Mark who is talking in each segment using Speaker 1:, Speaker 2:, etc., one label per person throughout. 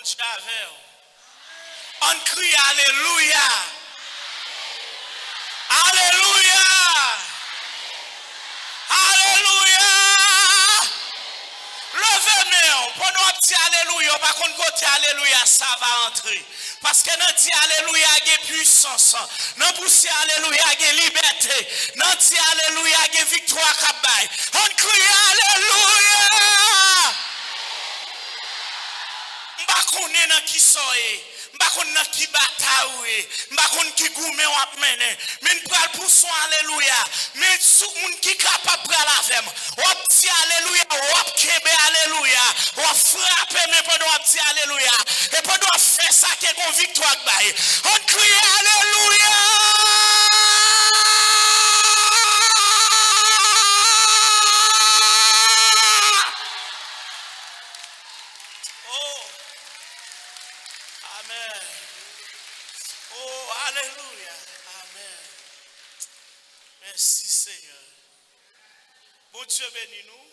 Speaker 1: Dieu avec vous. On crie Alléluia. Alléluia. Alléluia. Levez-moi. Pour nous dire Alléluia. Par contre, côté Alléluia, ça va entrer. Parce que nous dit Alléluia, il y a puissance. Nous poussons Alléluia, il y a liberté. Nous dit Alléluia, il y a victoire. On crie Alléluia. M'bakone qui soye, m'bakone qui bataille, m'bakone qui goume ou apmene, mais n'pral pour son alléluia, mais sou moun qui capable pral avem, ou dit alléluia, ou kebe alléluia, ou frapper mais pendant dit alléluia, et pendant faire ça qui est victoire bail. On crie alléluia. Oh, alléluia. Amen. Merci Seigneur. Bon Dieu bénis nous.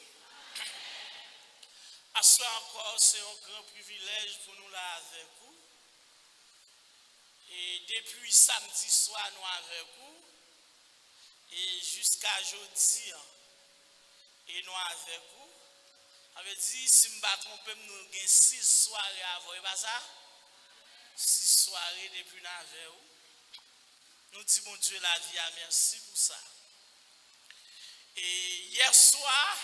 Speaker 1: À cela encore, c'est un grand privilège pour nous là avec vous. Et depuis samedi soir, nous avec vous. Et jusqu'à aujourd'hui, et nous avec vous. Avait dit, si je ne me trompe pas, nous avons 6 soirées avant. Et pas ça? 6 soirées depuis avec vous. Nous disons, mon Dieu, la vie, merci pour ça. Et hier soir,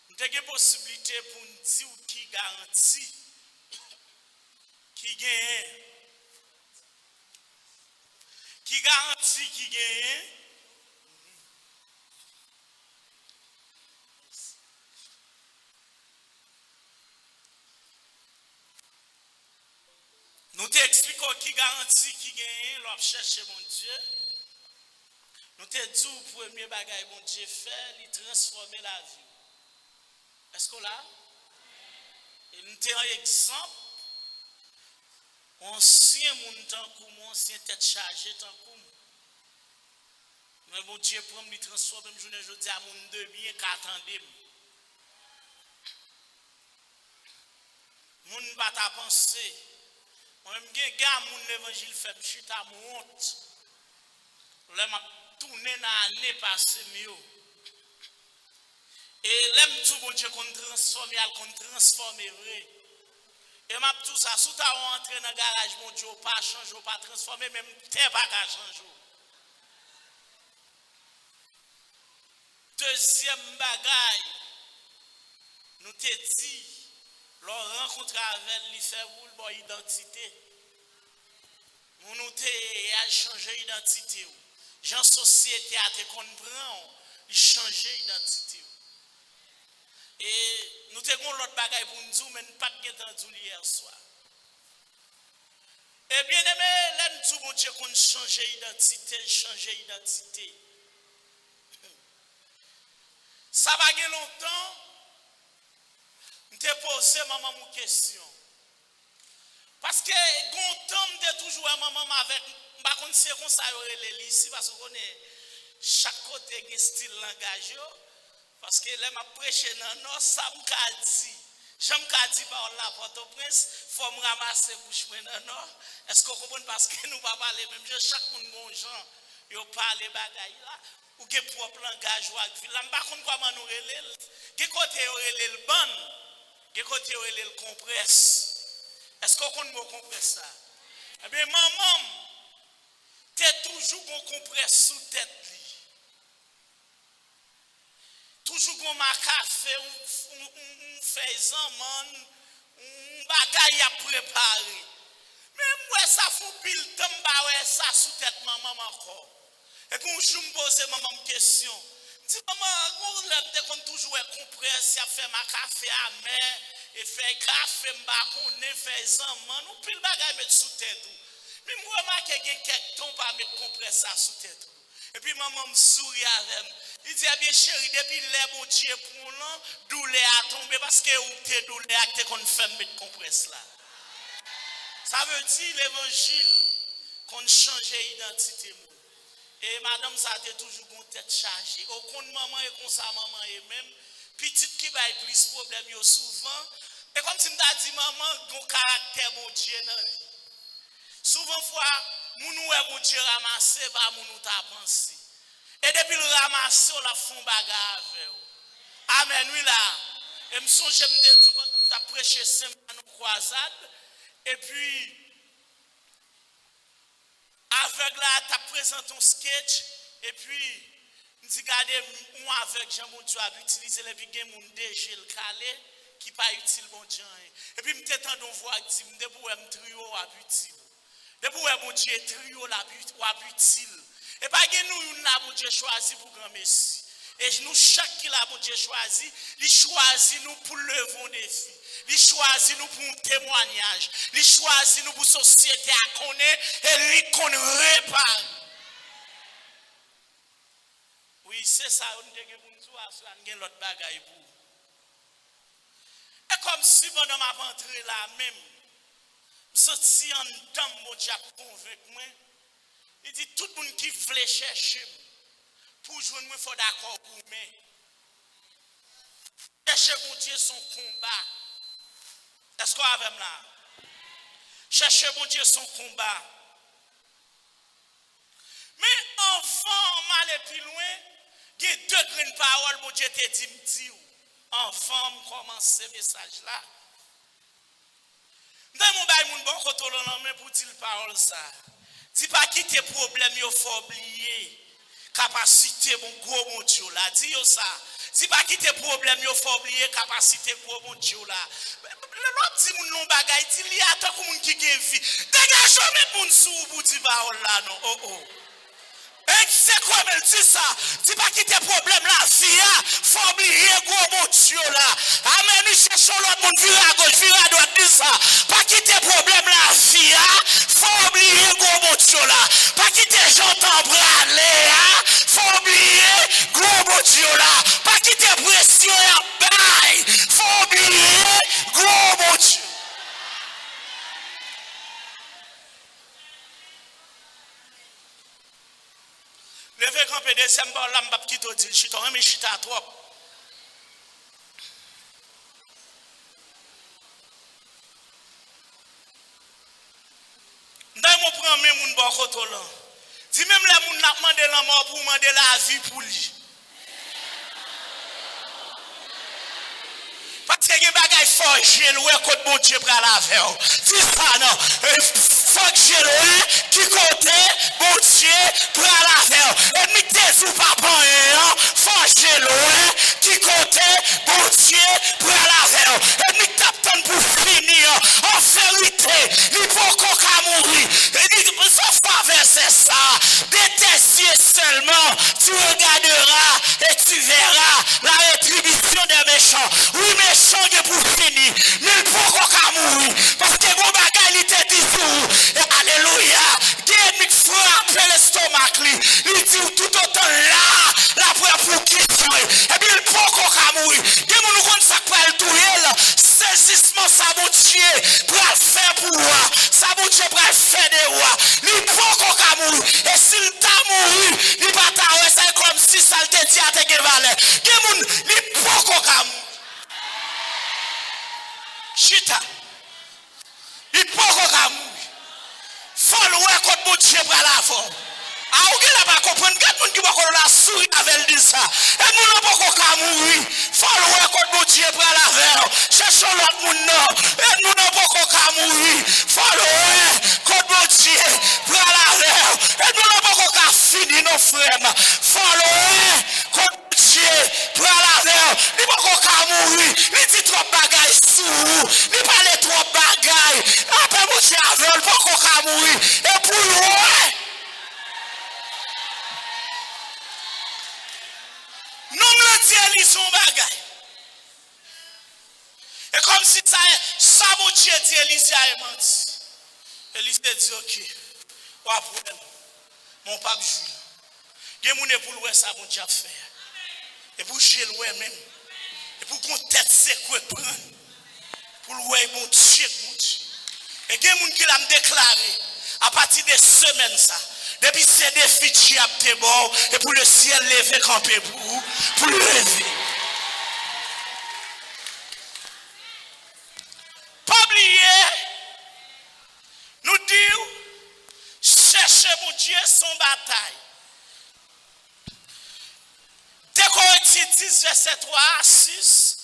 Speaker 1: nous avons une possibilité pour nous dire qui garantit, qui gagne. Qui garantit qui gagne. Nous t'expliquons qui garantit qui gagne, l'on cherche mon Dieu. Nous te disons le premier bagage mon Dieu fait, il transformer la vie. Est-ce qu'on l'a? Et nous t'avons un exemple. Ancien monde tant que moi, ancien tête chargée tant que moi. Mais mon Dieu prend me transformer, je dis à mon de bien qu'attendez. Mon pas ta pensée. Moi-même, gars, mon évangile fait me chuter à mon honte. Là, m'a tourné dans l'année passée, mieux. Et là, je dis, bon Dieu, qu'on transforme, vrai. Et m'a tout ça, sous ta rentré dans le garage, mon Dieu, pas changer, pas transformer, même t'es pas qu'à changer. Deuxième bagaille, nous te dit, leur rencontre avec lui fait boule identité. Nous avons changé d'identité. Jean société a te comprend, il changer d'identité. Et nous avons l'autre bagaille pour nous dire, mais nous pas de temps hier soir. Et bien aimé, là nous disons, mon Dieu, qu'on change d'identité. Ça va gagner longtemps. Je te posé maman une question. Parce que longtemps, je toujours maman avec. Je ne sais pas si ça ici parce qu'on est chaque côté un style langage. Parce que là, je prêche dans le ça me dit. J'aime dit par la Port-au-Prince, il faut me ramasser bouche maintenant. Est-ce que vous comprenez? Parce que nous ne parlons pas les mêmes gens. Chaque monde bon gens, ils parlent des bagailles là. Ou qui propre langage. Là, je ne sais pas comment nous relève. Qui côté relève le ban? Qui côté relève le compresse? Est-ce que vous comprenez compresse ça? Eh bien, maman, tu es toujours qu'on compresse sous tête. Toujours qu'on café, on fait un bagaille à préparer. Mais moi, ça fout pile temps, ça sous tête maman encore. Et quand je me pose maman une question, je dis maman, on toujours compresse, ça fait ma café à main, et fait café, on fait un man, on pile bagaille mettre sous tête. Mais moi, je remarque quelques temps pour mettre compresse sous tête. Et puis maman me sourit avec moi. Il dit, bien chérie, depuis les bon Dieu pour nous, douleur a tombé parce que vous êtes douleur qui qu'on fait mettre compresse là. Ça veut dire l'évangile qu'on change d'identité. Et madame, ça a toujours une tête chargée. Au compte maman et comme ça, maman et même, petite qui va plus problème souvent, Et comme si m'ta dit maman, gon caractère bon Dieu dans lui. Souvent fois, moun ouais bon Dieu ramasser pas moun ou t'a pensé. Et depuis le ramasser, on la font bagarre avec. Amen, oui là. Et me songe me dire tout comme ça prêcher saint nous croisade et puis avec là tu présentes ton sketch et puis dit regardez moi avec Jean bon Dieu a utiliser les big game moun déjà le calé qui pas utile bon Dieu. Et puis me t'entend don voix dit me pour me trio a utile. Depuis mon Dieu trio la utile. Et pas que nous n'a bon Dieu choisi pour grand messie. Et nous chaque qui l'a bon Dieu choisi, il choisit nous pour lever un défi. Il choisit nous pour un témoignage. Il choisit nous pour société à connaître et lui qu'on répare. Oui, c'est ça on dit que pour nous on a l'autre bagaille pour. Et comme si pendant ma rentrée là même sorti en dame mon Dieu convaincu moi. Il dit tout le monde qui veut chercher pour joindre moi faut d'accord pour moi. Chercher mon Dieu son combat. Est-ce qu'on avait là? Chercher mon Dieu son combat. Mais enfant mal plus loin, il y a deux grandes paroles mon Dieu te dit. Enfant commence ce message là. Dans mon bail moun bon koto l'en main pour dire parole ça. Dis pas quitter problème yo faut oublier capacité mon gros mon Dieu là. Dis yo ça. Dis pas quitter problème yo faut oublier capacité gros mon Dieu là. L'autre dit moun non bagay dit li attend ko moun qui gen vie. Dégage mettre moun sou pour dire parole là non. Oh oh. Et c'est quoi elle dit ça? Dis pas quitter problème la vie, faut oublier gros mon Dieu là. Amen, il cherche l'autre monde vire à gauche, vire à droite, dit ça. Pas quitter problème la vie, faut oublier gros mon Dieu là. Pas quitter j'entends braler, faut oublier gros mon Dieu là. Pas quitter pression en bail, faut oublier gros mon Dieu. Levez grand peu deuxième bord là, m'bap qui te dit, je suis tombé mais je suis à trop. Dans mon premier moun bon koto là. Dis même la moun n'a demandé la mort pour demander la vie pour lui. Parce que les bagages faut gérer côté bon Dieu pour la faire. Dis ça non. Faut gérer qui côté bon Dieu pour la faire. Et mi te ou pas bon faut gérer qui côté bon Dieu pour la faire. Et mi t'attend pour finir en vérité. Il faut qu'on mourir. Et dit sauf pas verser ça. De tes yeux seulement tu regarderas et tu verras la rétribution des méchants. Oui méchants pour finir. Mais il faut qu'on mourir. Parce que mon bagage il te dit tout. Alléluia. Dieu frappe l'estomac. Il dit tout autant là. La pour qui soit. Et bien il faut qu'on mourir. Dieu nous compte ça pour le touer. Saisissement ça mon Dieu. Pour le faire pour moi. Ça mon Dieu pour le faire de moi. Il faut qu'on mourir. Et s'il t'a mouru. Il va t'arrêter. C'est comme si ça te dit à te valeur. Il faut qu'on mourir. Chita. Il faut qu'on mourir. Faut le voir contre mon Dieu pour la forme. Ah, ok, là, pas comprendre. Quelqu'un qui va la souris avec lui ça. Et nous n'avons pas qu'on mourir. Faut le voir contre mon Dieu pour la faire. Cherchons l'autre monde. Et nous n'avons pas qu'on mourir. Faut le voir contre mon Dieu pour la faire. Et nous n'avons pas qu'on finir nos frères. Faut le voir contre Dieu pour la faire. Il va qu'on mourir. Il dit trop bagaille sous. Il parle trop bagaille. Après mon Dieu avec, il va qu'on mourir. Et pour le non me dit ils sont bagaille. Et comme si ça mon Dieu dit Élisée a menti. Élisée dit OK. Pas problème. Mon pape Jules. Il y a pour louer ça mon Dieu faire. Et pour Jules même. Et pour qu'on tête c'est quoi prendre. Pour louer mon Dieu mon Dieu. Et il y a des gens qui l'ont déclaré à partir de semaines ça. Depuis ces défis qui a été bon et pour le ciel lever camper pour le lever. cherchons Dieu son bataille. Dès qu'on étudie 10, verset 3 à 6,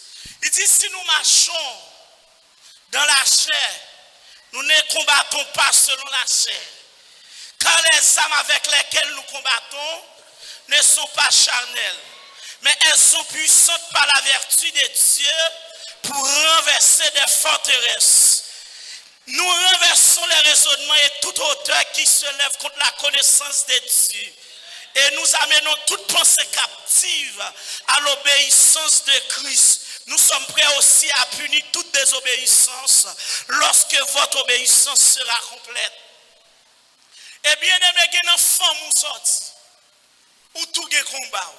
Speaker 1: il dit si nous marchons dans la chair, nous ne combattons pas selon la chair. Car les armes avec lesquelles nous combattons ne sont pas charnelles, mais elles sont puissantes par la vertu de Dieu pour renverser des forteresses. Nous renversons les raisonnements et toute hauteur qui se lève contre la connaissance de Dieu. Et nous amenons toute pensée captive à l'obéissance de Christ. Nous sommes prêts aussi à punir toute désobéissance lorsque votre obéissance sera complète. Et bien aimé, il y a une femme qui sorti, ou tout est combat.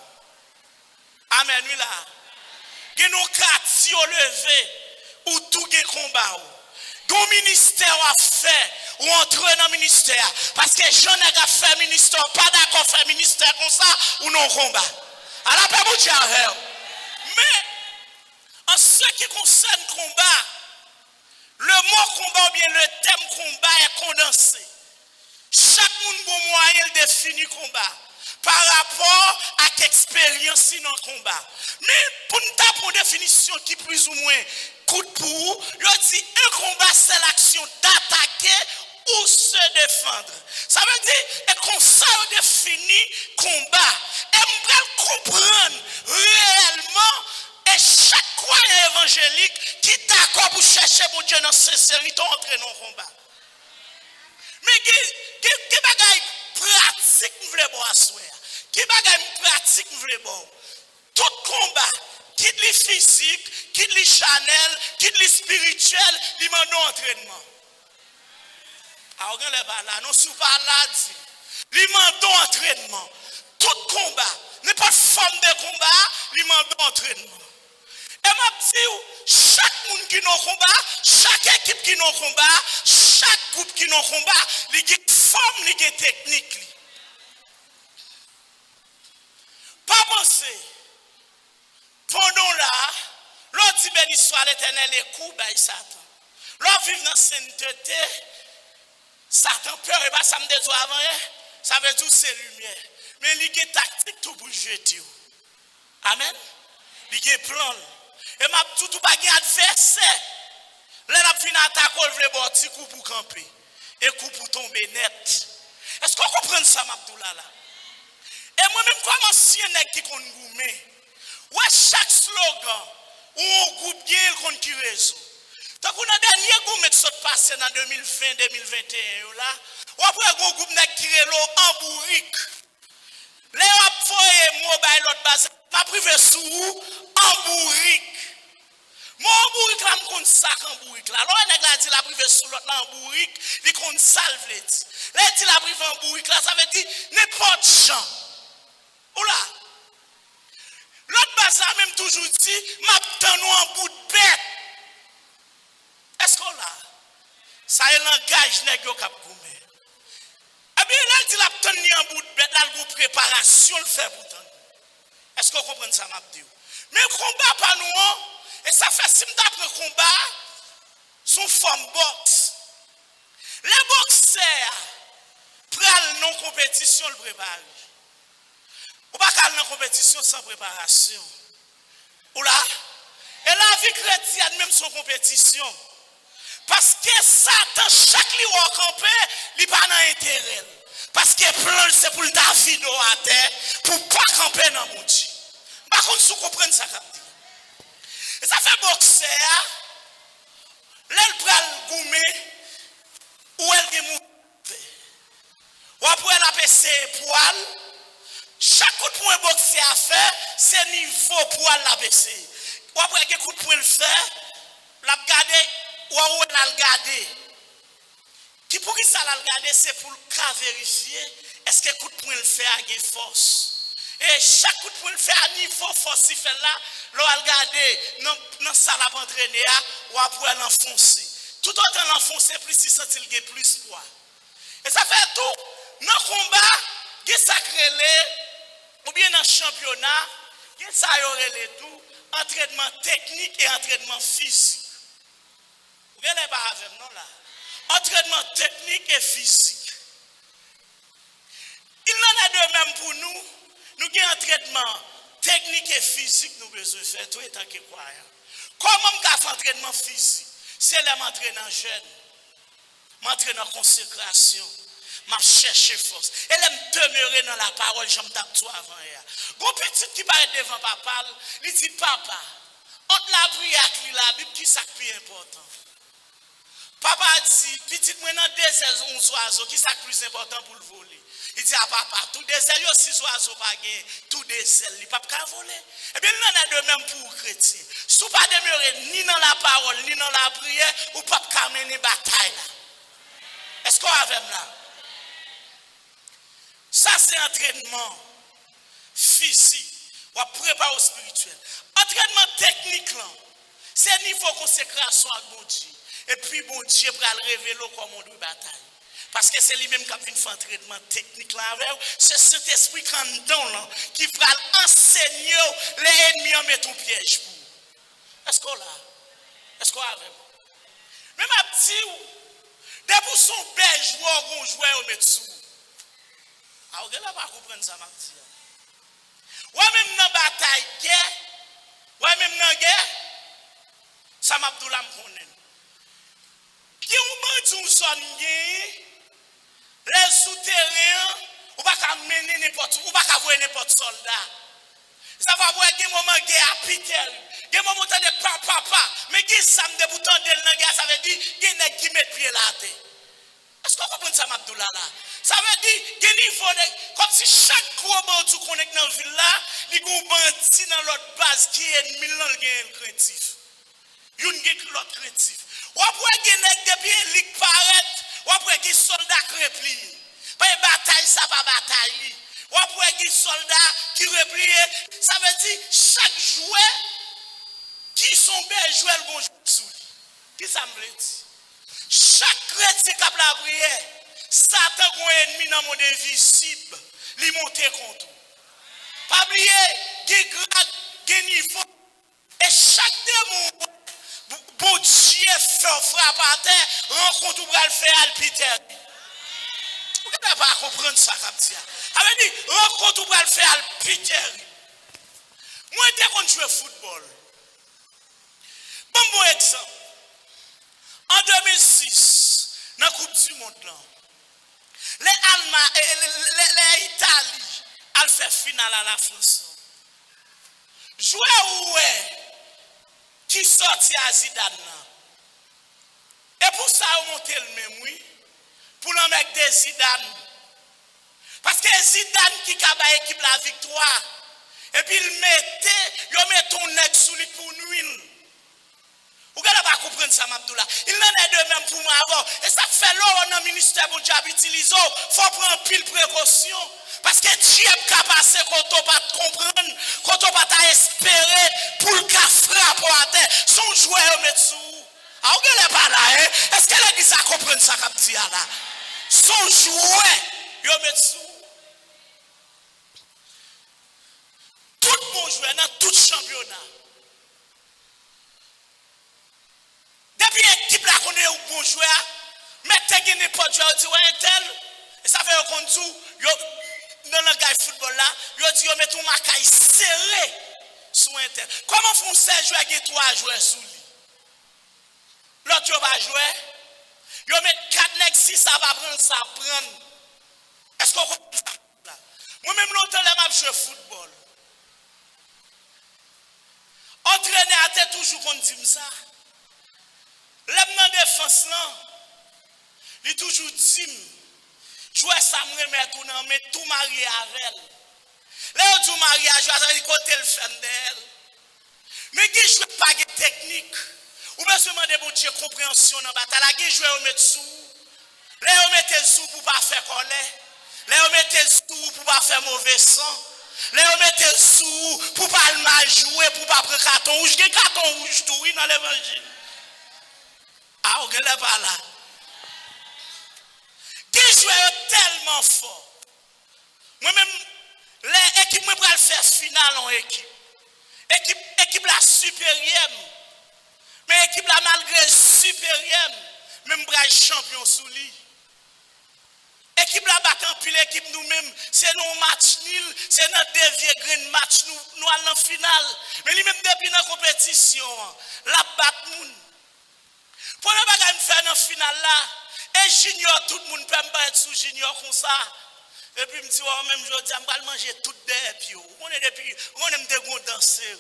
Speaker 1: Amen, oui là. Il y a un quartier levé, ou tout est combat. Ton ministère a fait, ou entrer dans le ministère. Parce que j'en ai fait ministère, pas d'accord faire ministère comme ça, ou non combat. À la paix, vous dites. Mais, en ce qui concerne le combat, le mot combat ou bien le thème combat est condensé. Chaque monde bon moyen définit combat par rapport à l'expérience dans le combat. Mais pour nous avoir une définition qui est plus ou moins coûte pour, il dit un combat c'est l'action d'attaquer ou se défendre. Ça veut dire et comme ça on définit combat. Et on peut comprendre réellement et chaque croyant évangélique qui est d'accord pour chercher mon Dieu dans sincérité entrer dans le combat. Mais qui bagaille pratique vous voulez bon asseoir. Qui bagaille pratique vous voulez bon. Tout combat, quitte les physique, quitte les chanel, quitte les spirituel, il demande entraînement. Alors on n'est pas là, non si vous pas là dit. Il demande entraînement. Tout combat, n'est pas forme de combat, il demande entraînement. Et m'a dit, chaque monde qui est dans combat, chaque équipe qui est dans combat, chaque groupe qui est dans combat, il y a une forme, il y a une technique. Pas penser. Pendant là, l'on dit béni soit l'Éternel et coup, ben Satan. L'on vit dans la sainteté, Satan peur et pas ça me dit avant, ça veut dire c'est lumière. Mais il y a une tactique tout pour jeter. Amen. Il y a un plan. Et m'a tout pas gain adversaire. Là la fin attaque on veut bon petit coup pour camper et coup pour tomber net. Est-ce qu'on comprend ça Mabdoula là? Et moi même comme ancien nèg qui kon goumé. Ouais chaque slogan ou on groupe bien kon qui raison. Tant qu'on a dernier goumé qui s'est passé dans 2020 2021 là, ou après un groupe nèg qui relo en bourrique. Les a voyé mobile l'autre base m'a privé sous en bourrique. Mon bourrique là me compte sac en bourrique là. Alors nèg la dit la privé sous l'autre en bourrique, il compte salve les dit. Les dit la privé en bourrique là, ça veut dire n'importe champ. Oula. L'autre bazar même toujours dit m'a tenu en bout de bête. Est-ce qu'on l'a? Ça est langage nèg yo k'ap goumé. Eh bien là dit la tenu en bout de bête, là le préparation le fait pourtant. Est-ce qu'on comprend ça m'a dit? Mais combat pas nous. Et ça fait si d'après combat, sous forme boxe. Les boxeurs prennent non compétition le préparent. Ou pas qu'à la compétition sans préparation. Ou là, et la vie chrétienne même sans compétition. Parce que Satan, chaque lieu au campé, il n'a pas d'intérêt. Parce que plan c'est pour ta vie à terre, pour pas camper dans mon Dieu. Par contre, si vous comprenez ça, et ça fait boxer, l'elle prend le gourmet, ou elle est moutée. Ou après elle a passé poil, chaque coup de poing boxer à faire, c'est niveau poil la baisser. Ou après quel coup de poing le faire, la garder, ou elle la garder. Qui pour qui ça la garder, c'est pour vérifier, est-ce que coup de poing le fait avec force. Et chaque coup de poing le fait à niveau force, il fait là, l'on va regarder dans ça la entraîner, ou après l'enfoncer. Tout autant l'enfoncer, plus il sent il plus poids. Et ça fait tout, dans le combat, il y a sacré, ou bien dans le championnat, il y a ça tout, entraînement technique et entraînement physique. Vous voyez pas avec non là? Entraînement technique et physique. Il en a de même pour nous. Nous avons un traitement technique et physique nous besoin de faire tout étant que croyant. Comment on fait un entraînement physique? C'est là m'entraîner en jeûne, m'entraîner en consécration, m'a chercher force. Et là me demeurer dans la parole, j'aime tape tout avant hier. Gon petit qui paraît devant papa, il dit papa, entre la prière et la Bible qui ça plus important. Papa dit petit moi dans des ailes 11 oiseaux qui ça plus important pour le voler. Il dit à papa, tout des ailes, 6 oiseaux pas gagné, tout des ailes, il ne peut pas voler. Eh bien, il en a de même pour les chrétiens. Si vous ne pas demeurer ni dans la parole, ni dans la prière, vous ne pouvez pas mener une bataille. Est-ce qu'on a avec là? Ça, c'est entraînement physique, ou préparer au spirituel. Entraînement technique, c'est niveau consécration à bon Dieu. Et puis, bon Dieu, pour le révéler comment on doit bataille. Parce que c'est lui-même qui a fait un entraînement technique là avec c'est cet esprit qui va enseigner les ennemis à mettre un piège pour. Est-ce qu'on l'a? Est-ce qu'on a avec? Même à petit, depuis son bel joueur, on joue au mettre. Ah, vous n'avez pas compris ça, ma petite. Ouais, même dans la bataille, ouais, même dans la guerre, ça m'a dit là, je connais. Qui ont dit zone les souterrains, ou pas qu'à mener n'importe où, ou pas qu'à voir n'importe soldat. Ça va voir des moments de guerre à Peter, des moments de papa, mais qui ça me déboute de la guerre, ça veut dire qu'il y a qui met pied là. Est-ce qu'on comprend ça, Mabdoula là? Ça veut dire qu'il y a niveau de, comme si chaque gros bandit qu'on est dans la ville là, il y a un bandit dans l'autre base qui est ennemi dans le créatif. Il y a l'autre créatif. Ou après qu'il y a des gens qui paraissent, ou après qu'il y a des soldats qui replient. Pas une bataille, ça pas bataille. Ou après qu'il y a des soldats qui replient. Ça veut dire chaque joueur qui sont bien joués le bon sous. Qui ça me dit? Chaque chrétien qui a la prière, Satan est un ennemi dans le monde invisible, il monte contre. Pas oublier, il y a grade, il y a niveau. Et chaque démon, bon Dieu fait frappe à terre, rencontre ou le faire à Peter. Vous ne pouvez pas comprendre ça comme ça. Ça veut dire, rencontre ou le faire à Peter. Moi, dès qu'on joue au football, bon exemple. En 2006, dans la Coupe du Monde, les Allemands et les Italiens ont fait finale à la France. Jouer où est qui sortit à Zidane. Et pour ça, on monte le même, oui, pour le mec de Zidane. Parce que Zidane qui a équipe la victoire, et puis il met ton nez sous lui pour nuire. Vous ne pouvez pas comprendre ça, Mabdoula. Il en est de même pour moi avant. Et ça fait l'or dans le ministère où Dieu utilise. Il faut prendre pile précaution. Parce que Dieu est capable quand on ne pas comprendre, quand on ne pas espérer pour le cas frappe à terre. Son joueur met sous. Ah, vous ne pas là, hein? Est-ce que l'église a compris ça, comme tu as là? Son joueur, met sous. Tout bon joueur dans tout championnat. Depuis l'équipe là qu'on est au bon joueur, mettez n'importe joueur, dit ouais tel, et ça fait qu'on dit, dans le gars football là, il dit on met ton macaille serré sur un tel. Comment font ces joueurs qui 3 joueurs sous lui? L'autre va jouer, il met 4 nègres, 6 ça va prendre ça, prendre. Est-ce qu'on comprend ça? Moi-même longtemps là, je joue football. Entraîner à tête toujours qu'on dit ça. L'homme dans défense là, il toujours dit, jouer ça me remettre mais tout marié avec elle. Là, tout mariage, ça veut dire côté le fait d'elle. Mais qui joue pas de technique, ou bien seulement de bon Dieu compréhension dans la bataille, qui joue au mettre sous. Là, on met sous pour pas faire colère. Là, on met sous pour pas faire mauvais sang. Là, on met sous pour pas mal jouer, pour pas prendre carton rouge. Il y a carton rouge tout dans l'évangile. Ah, on ne pas là. Qui joue tellement fort. Moi-même, l'équipe, moi, pour le faire finale en équipe. Équipe la supérieure. Mais équipe la malgré supérieure. Même pour champion sous lui. Équipe Équipe la battant puis l'équipe nous-mêmes, c'est nos match nul, c'est notre dernier green match nous allons en finale. Mais lui-même depuis dans la compétition, la bat nous. Pour ne pas faire dans la finale là, et junior, tout le monde peut me être sous junior comme ça. Et puis, je me dis, même je dis, je vais manger tout des pieds. On est depuis, on aime des gros danser.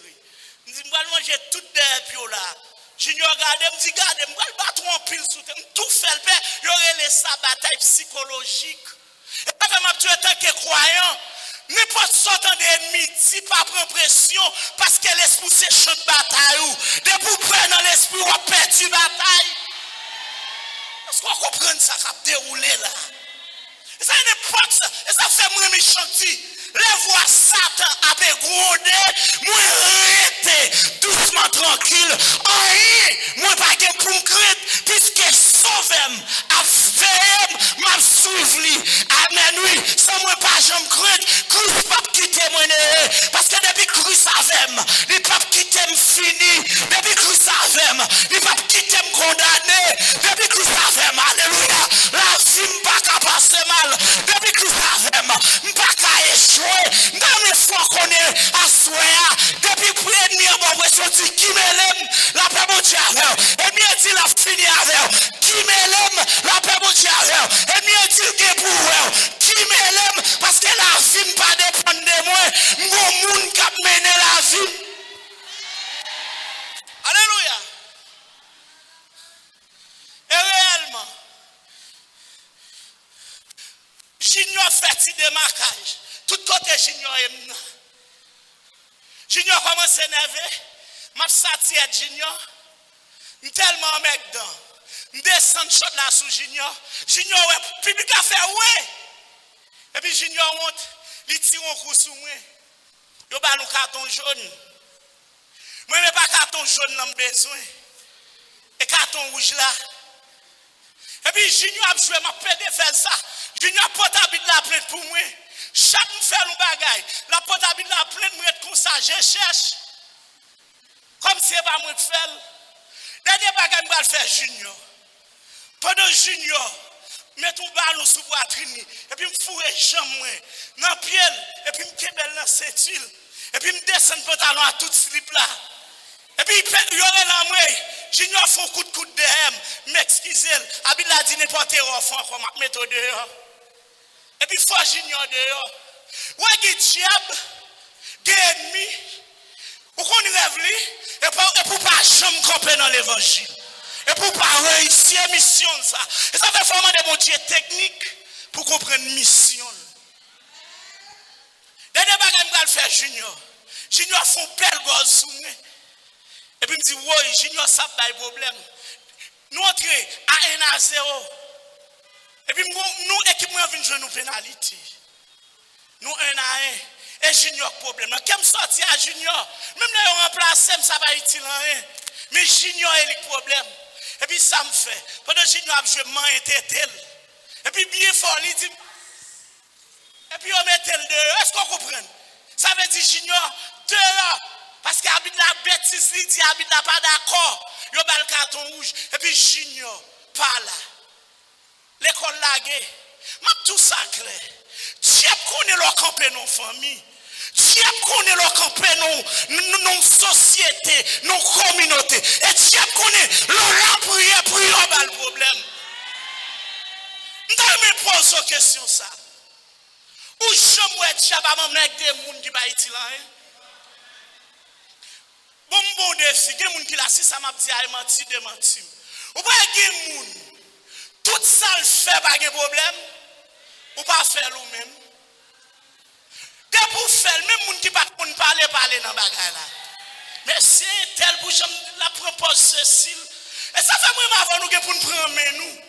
Speaker 1: Je dis, je vais manger tout des pieds là. Junior, regardez, je me dis, regardez, je vais battre en pile sous terre. Tout fait le père, il y aurait laissé la bataille psychologique. Et pas vraiment, tu es tant que croyant. N'importe sortant d'ennemi, dit pas prendre pression parce que l'esprit c'est champ de bataille. Dès vous prenez dans l'esprit, vous perdez la bataille. Est-ce qu'on comprend ça qui a déroulé là? Et ça n'importe ça. Et ça fait mon ami chanter. Les voix Satan a grondé. Moi arrêté doucement tranquille. Rien. Moi pas de pour me craindre. Puisque sauvem a fait m'a suivi. Amen oui. Sans moi pas j'aime craindre. Christ pas quitter moi. Parce que depuis Christ avem, il pas quitter me fini. Depuis Christ avem, il pas quitter me condamné. Depuis Christ avem, alléluia. La vie pas qu'à passer mal. Depuis Christ avem, pas qu'à échouer. Dans les fois qu'on est à soya. Depuis que l'ennemi a bon ressorti qui m'aime, la paix mon Dieu avec. Et bien dit la fini avec. Qui m'aime, la paix mon Dieu avec. Et bien dit le pour qui m'aime, parce que la vie ne pas dépendre de moi. Mon monde qui a mené la vie. Alléluia. Et réellement, j'ignore fait des marquages. Tout côté j'ignore. Junior commence à s'énerver. Je suis sorti Junior. Je suis tellement mec dedans. Je descends shot là sous Junior. Junior, ouais, public a fait ouais. Et puis Junior monte. Il tire un coup sur moi. Il a un carton jaune. Moi, je n'ai pas carton jaune dans besoin. Et carton rouge là. Et puis Junior a joué, m'a pédé faire ça. Junior portable la plainte pour moi. Chaque fois fait un bagage, la portable la plainte, moi être comme ça, je cherche. Comme c'est pas moi qui fais. Dernier bagage, je vais faire Junior. Pendant Junior, mets ton ballon sous poitrine, et puis me fourrer chambre, dans le pied, et puis me kebel dans la ceinture, et puis me descendre le pantalon à tout slip là. Et puis il y aurait là, moi, Junior fait un coup de coude de hem, m'excusez, Abid a dit n'importe quoi, enfant, comme ma méthode dehors. Et puis faut Junior dehors. Ouais, il y a diable, des ennemis, ou qu'on rêve lui, et pour pas jamais camper dans l'évangile. Et pour pas réussir mission ça. Et ça fait vraiment des bons dieux techniques pour comprendre mission. Dernier bagage je vais faire Junior. Junior font belle gosse sous moi. Et puis me dit ouais, Junior ça pas de problème. Nous entrons à 1-0. Et puis nous équipe moi vinn jouer nous pénalité. Nous 1-1 et Junior problème. Quand me sorti à Junior, même là on remplace ça va utile rien. Mais Junior est le problème. Et puis ça me fait. Pendant que Junior a joué man tel. Et puis bien fort il dit. Et puis on met tel dehors. Est-ce qu'on comprend? Ça veut dire Junior dehors. Parce qu'habite la bêtise, il dit habite là pas d'accord. Il y a le carton rouge. Et puis Junior pas là. L'école laguée. M'a tout ça clair. Dieu connaît leur camper nos familles. Dieu connaît leur camper nos sociétés, nos communautés. Et Dieu connaît leur prière pour le problème. Je me pose une question ça. Où je Dieu va m'amener avec des gens qui va être là. Bon défi, il y a des gens qui là, si ça m'a dit, il menti, démenti. Ou pas il y a des gens. Tout ça le fait pas de problème. Ou pas faire nous-mêmes. Dès pour faire, même les gens qui ne parlent pas dans le bagage là. Mais c'est tel pour la propose Cécile. Et ça fait moi avant nous pour nous prendre nous.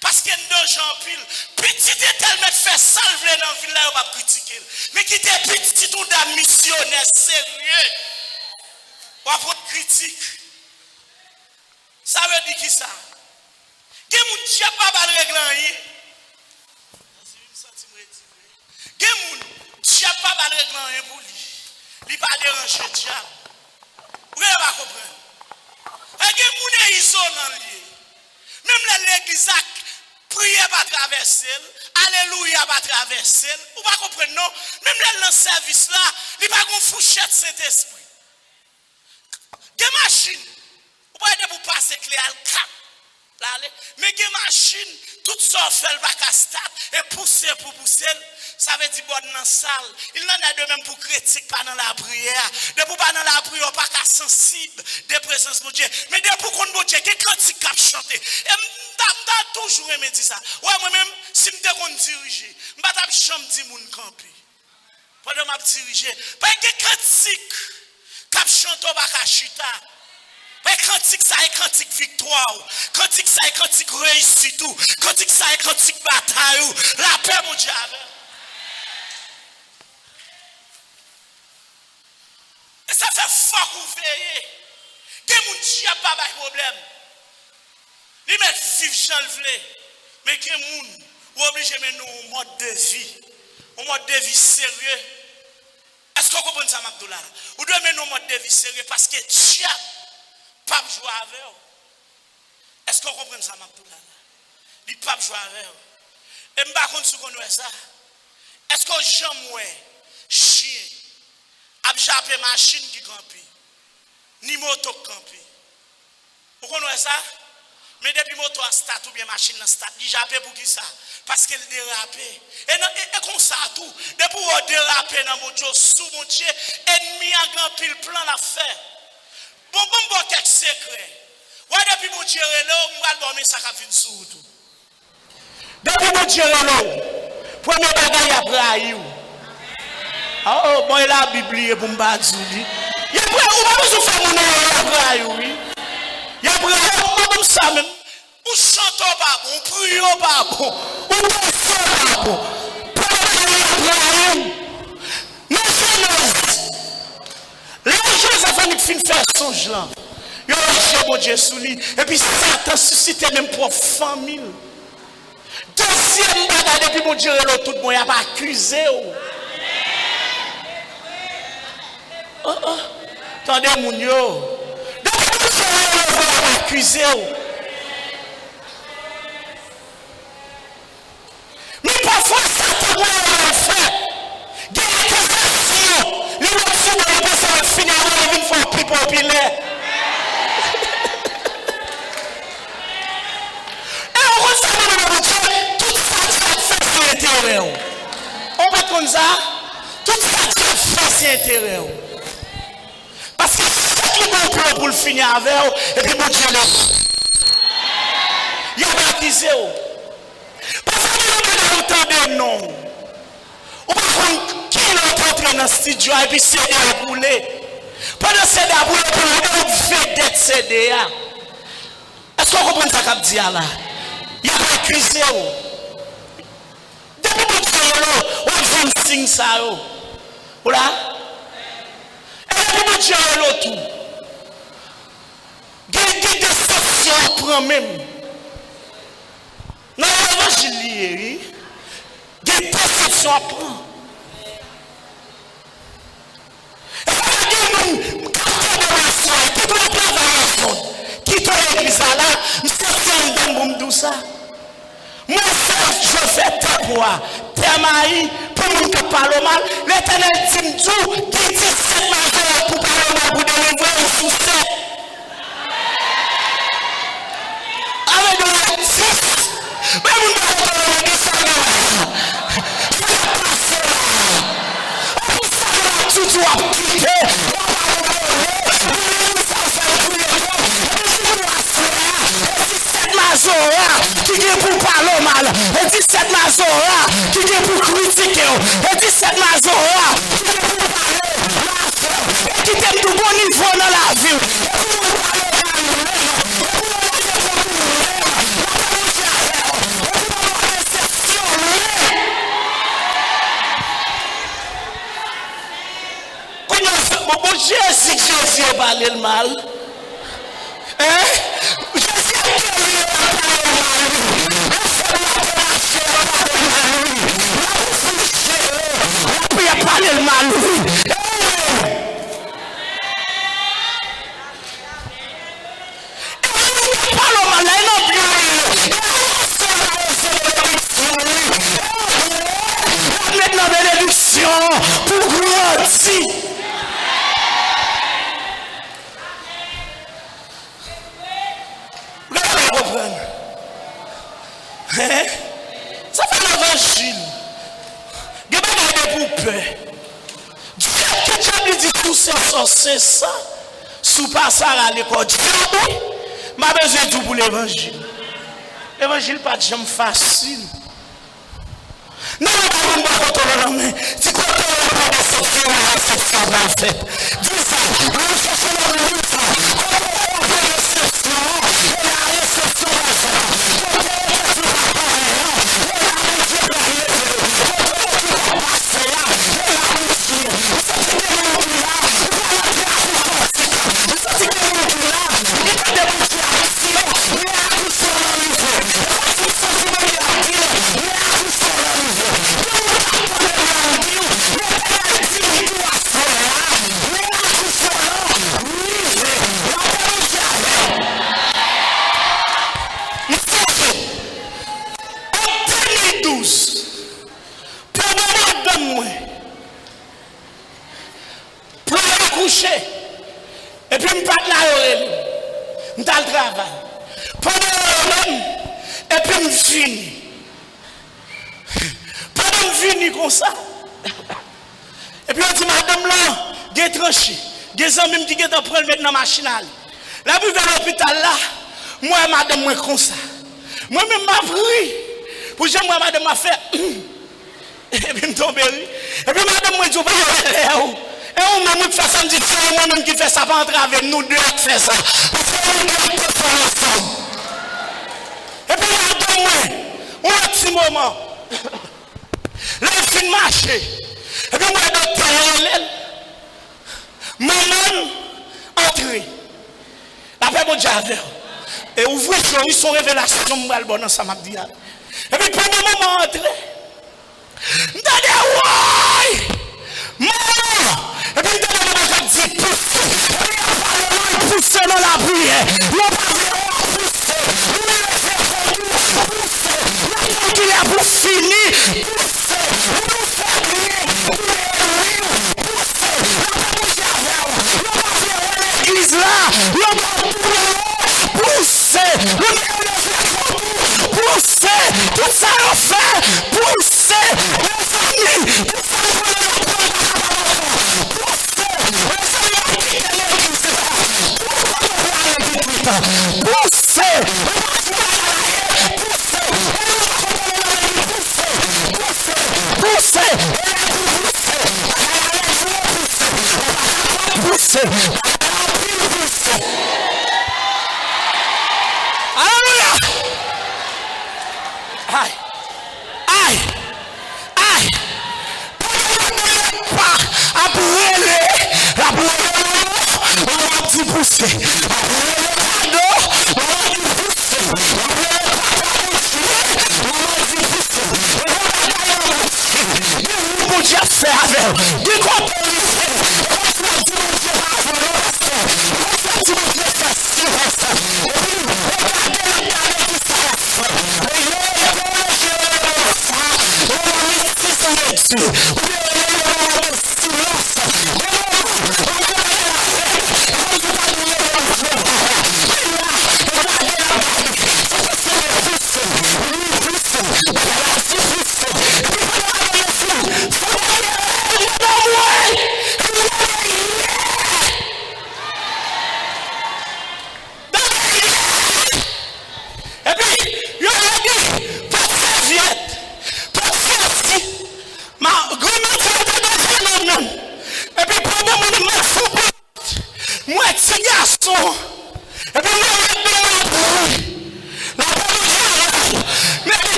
Speaker 1: Parce qu'il y a des gens pile. Petit est tellement fait salver dans la ville là, on va critiquer. Mais qui était petit tout d'un missionnaire sérieux. On va prendre critique. Ça veut dire qui ça? Gen moun diap pa bal règlan. Gen moun diap pa bal règlan pour lui. Li pa déranger diap. Vous ne pas comprendre. Et gen moun isolant li. Même l'église prière pas traverser, alléluia pas traverser. Ou pas comprendre non, même dans le service là, il pas gon fouchette cet esprit. Des machines, ou pas de pour passer clé à cap. Mais des machines, tout ça fait le bac à stade et pousser pour pousser. Ça veut dire bon dans la salle. Il n'en a de même pour critique pas dans la prière. De pour pas dans la prière, pas qu'à sensible des présences de Dieu. Mais de pour qu'on bon Dieu, qui cantique cap chanter. Et m'ta toujours aimé dire ça. Ouais moi-même si m'te qu'on diriger, m'ta jamais dit moun camper. Pendant m'a diriger, pas que cantique cap chanter pas qu'à chita. Mais cantique ça est cantique victoire. Cantique ça est cantique réussite tout. Cantique ça est cantique bataille. La paix mon Dieu. Et ça fait fort qu'on veille. Des gens qui n'ont pas de problème. Ils mettent vivre Jean le vle. Mais des gens qui sont obligés de mettre un mode de vie. Un mode de vie sérieux. Est-ce qu'on comprend ça, Mabdoula? Ou doit mettre un mode de vie sérieux parce que diable pas jouer avec eux. Est-ce qu'on comprend ça, Mabdoula? Il pas jouer avec eux. Et je ne sais pas si vous connaissez ça. Est-ce qu'on jamais chien a jappé machine qui campe? Ni moto qui campe. Vous connaissez ça? Mais depuis moto à stade ou bien machine à stade, il jappé pour qui ça? Parce qu'elle dérape. Et comme ça tout, depuis vous déraper dans mon Dieu, sous mon Dieu, ennemi a grand pile plan à faire. Bon, quelques secrets. Ouais, depuis mon Dieu est là, je vais me ça qui vient sous tout. Depuis mon Dieu est là, premier bagage après vous. Oh, bon, il a la Bible pour me battre. Il y a pas besoin de faire mon nom après oui. Il y a pas comme ça même. Ou chantons pas bon, prions pas bon, ou dansons pas bon. Non, la chose a fallu fin faire songe là. Il y a un bon Dieu sous lui. Et puis Satan suscité même pour famille. Deuxième bagage depuis mon Dieu là tout le monde a pas accusé. Attendez mon yo. Depuis mon Dieu là a pas accusé. Mais parfois Satan va faire. Il y a des accusations. Les gens qui pensent à finir avec une fois plus populaire. Et on reçoit tout ça qui a fait c'est intérêt. On va comme ça, tout ça qui a fait c'est intérêt. Parce que c'est le bon plan pour le finir avec et puis mon Dieu il a baptisé. Parce que nous entendons non. On va prendre qui est entré dans le studio et puis CD à bouler. Pendant CD à bouler, on fait d'être CD. Est-ce qu'on comprend ça comme dit là? Il y a pas accusé. Depuis que tu es là, on fait un signe ça. Voilà? Et depuis que tu es là, tout. Il y a des déceptions à prendre même. Dans l'évangile, il y a des déceptions à prendre. Qui te l'église là, je suis en train de ça. Moi, je fais ta voix, ta maï, pour nous qui parlent mal. L'Éternel dit tout, qui dit 7 majeurs pour parler mal, pour délivrer au succès. Avec de la 10, mais vous ne pouvez pas dire ça. Je vais passer là. On s'en va tout à quitter. Qui est pour parler mal, et 17 Mazora, qui est pour critiquer, et 17 Mazora, qui est pour parler mal, et qui est tout bon niveau dans la vie. Bon Jésus, Jésus a parlé le mal. Parler le mal. Parle mal, non bien. comprendre. Hein? Ça fait l'évangile. Il y a pas pour peur. Dieu que tu dit sous c'est ça. Sous pas ça à l'école. Dieu m'a besoin de tout pour l'évangile. L'évangile pas de jamais facile. Non, non, non, non, c'est quoi la déception, la réception en fait. Dis ça, nous cherchons la réception, la réception, la réception, et puis je ne pas là, je suis le travail. Pendant le même, et puis je finis. Pendant que je finis comme ça, et puis on dit, madame là, il est tranché. Il y a des amis qui sont en train de mettre dans la machine. Là, puis vers l'hôpital là, moi et madame, moi comme ça. Moi-même, je pris. Pour que moi, madame m'a fait. Et puis je tombe. Et puis madame, moi, je dis, et on m'a dit ça, me dit c'est moi-même qui fait ça, pas entrer avec nous deux qui fait ça. Parce que nous deux qui faire ensemble. Et puis là, on a un petit moment. Là, il finit de marcher. Et puis moi, je suis parallèle. Moi-même, entrer. La paix, mon Dieu, et ouvrir son révélation, moi, le bon, ça m'a dit. Et puis, pendant le moment, entrer. Je dis, ouais! Maman! Et puis, il dit, pousse dans la prière. Il a pour finir. L'église là, poussez, tout ça on fait, poussez, les familles, tout ça on fait. Alléluia. Aïe. Aïe. Aïe. Après la on va dire pousser. Mon Dieu fait avec. Dis quoi?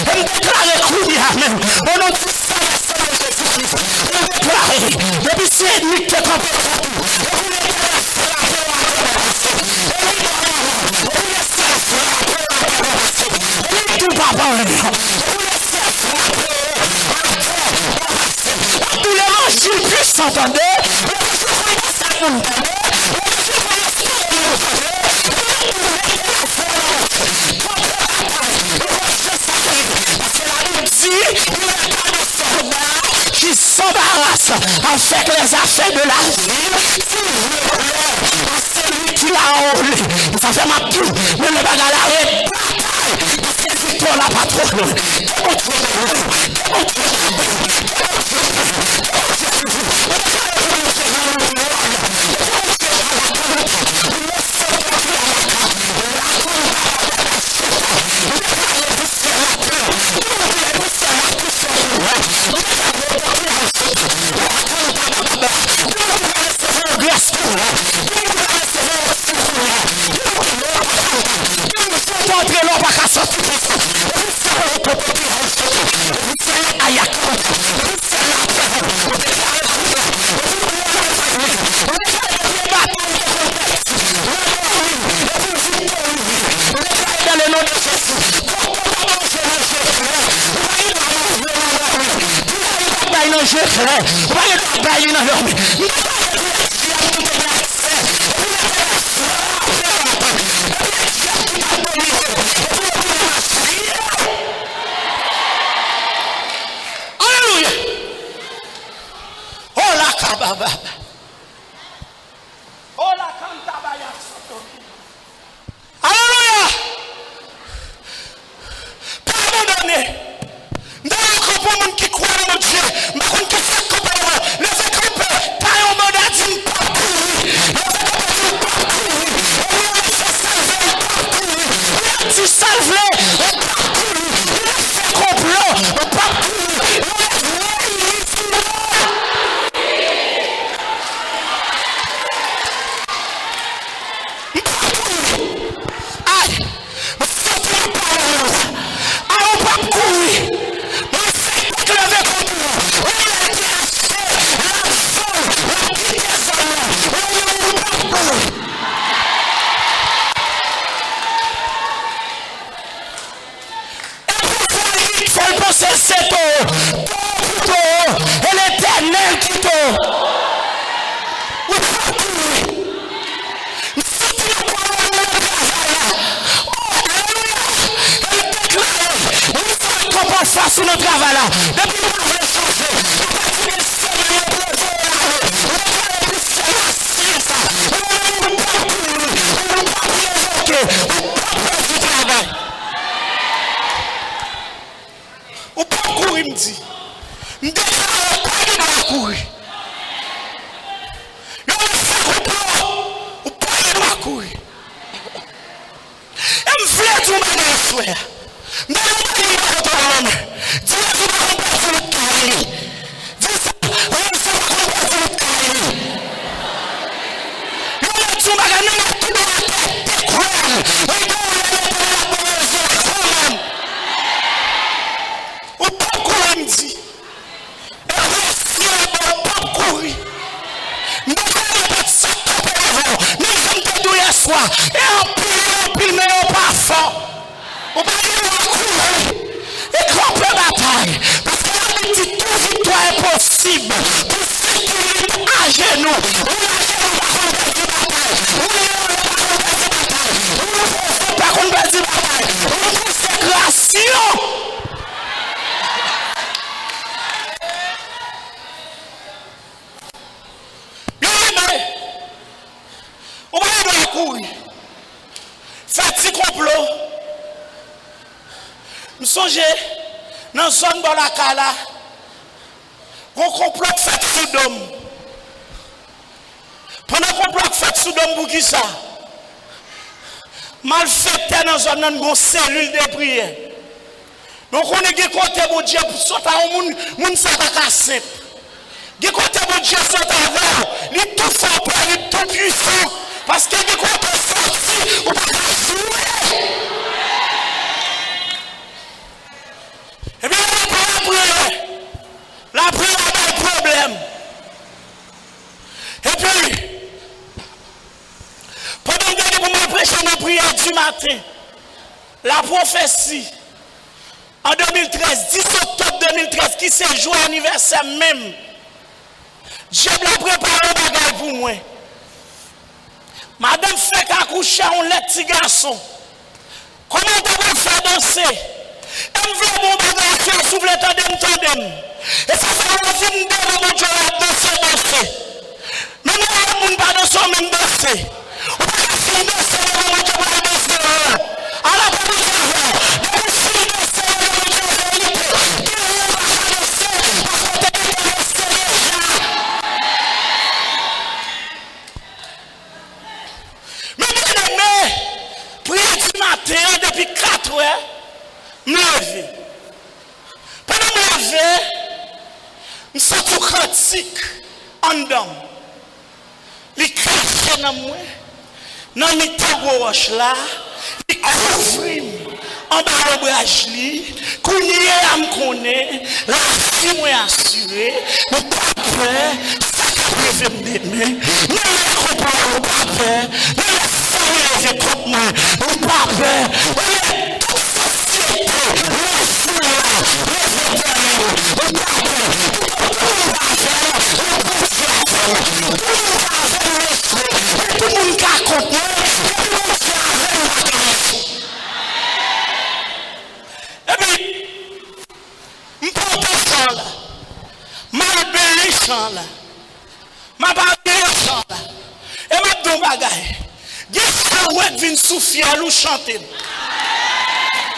Speaker 1: Elle déclare Amen. On a tout ça, Jésus-Christ. On déclare. Depuis c'est ennemi qui est campé. Tout papa,
Speaker 2: entendez? Qui s'embarrasse avec les affaires de la ville, c'est lui qui l'a enrôlé. Ça fait ma plus, mais le bagarre là est bataille, parce que c'est toi la patronne. Dans la zone de la Kala, on complot fait sous d'homme. Pendant qu'on complot fait sous d'homme pour qui ça? Mal fait dans la zone de la cellule de prière. Donc on est des côtés de Dieu pour sauter au monde, monde ça pas cassé. Des côtés de Dieu sauter avant, il est tout fort, il est tout puissant. Parce que des côtés sortis, on va pas jouer. Et bien, la prière a un problème. Et puis, pendant que vous prêchez la prière du matin, la prophétie, en 2013, 10 octobre 2013, qui c'est jour anniversaire même, Dieu l'a préparé un bagage pour moi. Madame fait qu'accoucher un petit garçon. Comment on va faire danser? Elle veut mon bagage faire sous le tandem. Et ça fait un film de mon Dieu à danser. Mais nous, on ne pas danser, même danser. On va faire danser, mon Dieu va danser. Alors, on va faire depuis 4 heures, je me lève. Pendant que je me lève, je suis tout critique en dedans. Les cracher dans moi, dans mes tabouches là, les couvrir en bas de l'ombrage, qu'on y est à me connaître, la fille moi assurée, mais pas peur, ça qui peut me démer, mais je comprends pas peur, mais je comprends moi, pas peur, mais toute société, tout le monde qui a compris, et puis, je prends le champ là, mal bien champ là, ma barbe champ là, et ma don bagaille. Qu'est-ce que vient souffler ou chanter?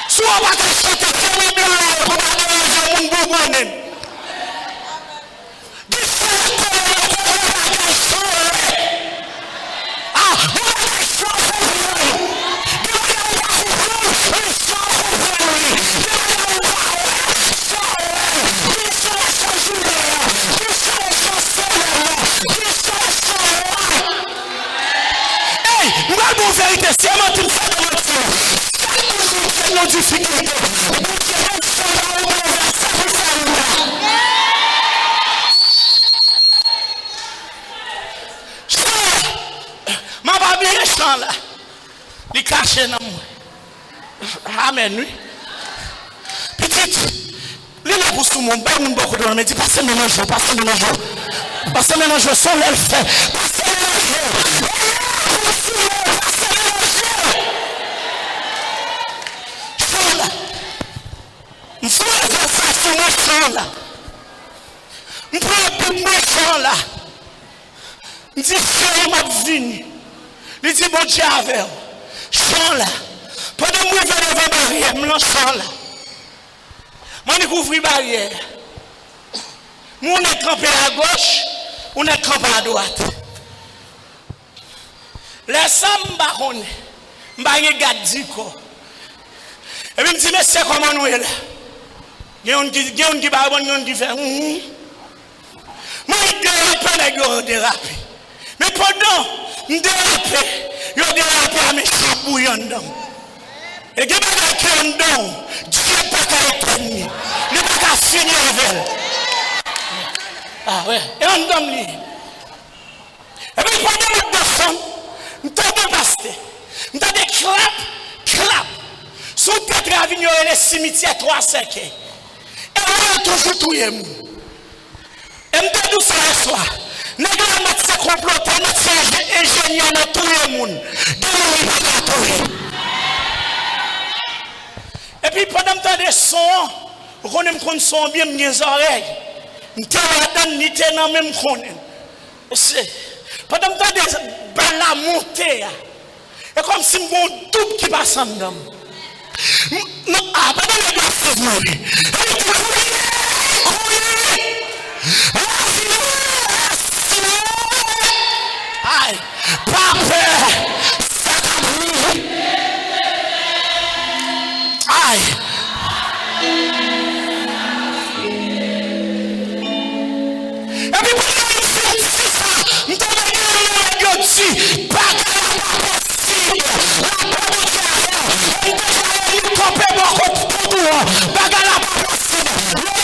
Speaker 2: Si on va chanter, c'est le bien pour pas mon bonhomme. Bon vérité, c'est un tout ça dans notre temps. C'est nos difficultés. Ma babi est chant là. Il cache dans moi. Amen, oui. Petite, il est pour sous mon bain, mon beaucoup de me dit passez maintenant, passez maintenant. Passez maintenant, je sens l'elle fait. Passez maintenant. Là. Je prends un peu de méchant là. Je dis, frère, ma vie. Je dis, bon Dieu, avec vous. Chant là. Pendant que je vais devant la barrière, je me chant là. Je découvre la barrière. Je suis campé à gauche, on est campé à droite. Les femmes, je ne regarde pas. Et puis je me dis, mais c'est comment nous est là? Il y a un qui va bon, qui fait. Moi, je dérape. Mais pendant que je dérape, je dérape à mes chabouillons. Et je ne vais pas Dieu n'est pas qu'à éteindre. Il n'est pas qu'à finir avec. Ah ouais, et on donne lui. Et puis pendant que je descends, je t'ai dévasté. Je t'ai dit clap. Sous Petra Avignon et les cimetières 3 séquelles. Et toujours tout le monde. Et je me dis ça soir. Nous avons notre comploté, notre ingénieur dans tout le monde. Et puis pendant que tu as des sons, vous connaissez qu'on son bien mes oreilles. Nous avons des dans même pendant que tu as des balles à monter. Et comme si mon double qui passe en dedans. Non, pendant que tu as mourir. Aïe, papa, aïe. Et puis, c'est ça, nous devons dire, pas possible. La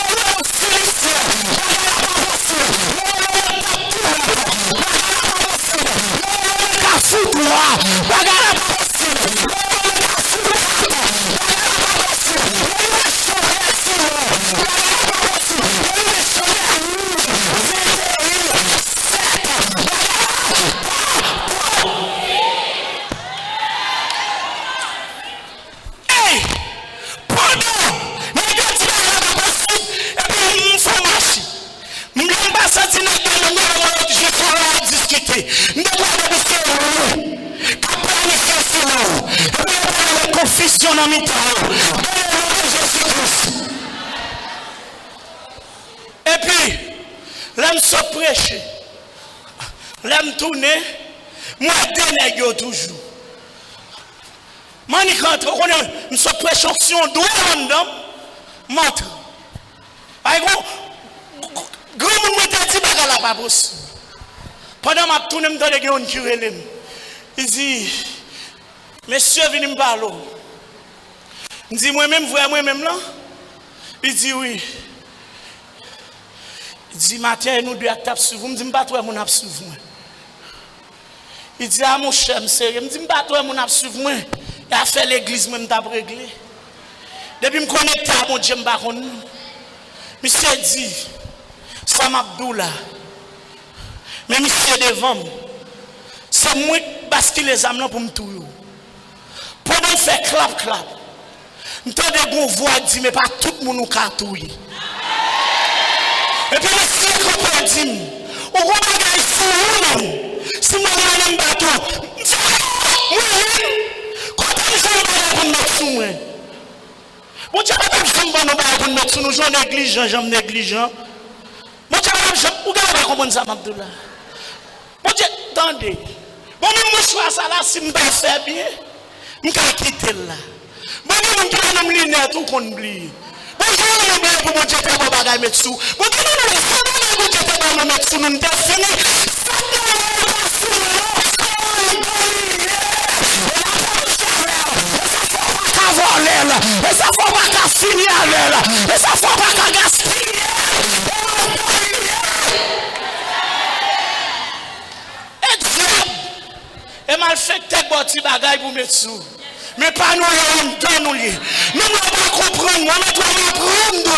Speaker 2: religion dans mi-temps. Jésus-Christ. Et puis, l'homme se prêche. L'homme tourne. Moi, dénègue toujours. Moi, je suis prêche si on doit rendre. Montre. Grand monde m'a dit que la pas possible. Pendant que je tourne dans les gens qui relèvent, il dit, monsieur, venez me parler. Il dit, moi-même, vous moi-même là? Il dit, oui. Il dit, matin, nous deux taper sur vous. Il dit, je ne sais pas mon ap sur vous. Il dit, ah mon cher, sérieux. Il dit, je ne sais pas mon ap sur vous. Il a fait l'église, moi, je t'ai réglé. Depuis que je me connecte à mon Dieu, je ne sais pas. Monsieur dit, ça m'a là. Mais monsieur devant, c'est moi qui bascule les âmes pour me tuer. Pendant que je fais clap, clap, je entends des voix dire, mais pas tout le monde qui a tué. Et puis, si je dis, on va regarder si moi je ne pas tout, quand je suis mettre sous moi. Bon Dieu, pas mettre sous nous, gens négligents, gens négligents. Bon Dieu, vous regardez comment ça m'a dit là. Bon Dieu, attendez. Bon, moi, je choisis ça là, si je ne pas faire bien, je vais quitter là. Bon Dieu, je vais me lire tout qu'on oublie. Bon, je vais me pour mon Dieu, je vais me mettre sous. Bon Dieu, je vais me mettre sous, nous avons fini. Et ça ne faut pas qu'à finir et ça ne faut pas qu'à gaspiller. Et diable, et mal fait tes bottes bagaille pour mettre sous. Mais pas nous là, nous nous ne pas comprendre, nous ne pas apprendre.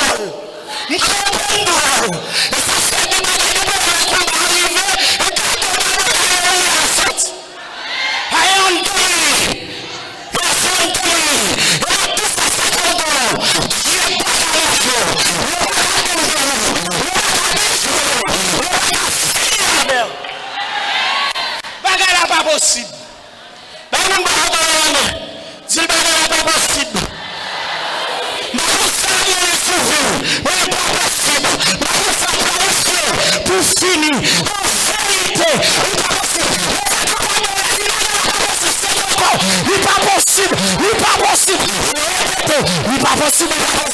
Speaker 2: Nous comprenons. Et ça fait des bagailles qu'on va arriver et quand on va Bagala pas possible. Bagala pas possible. Pour finir, il n'est pas possible.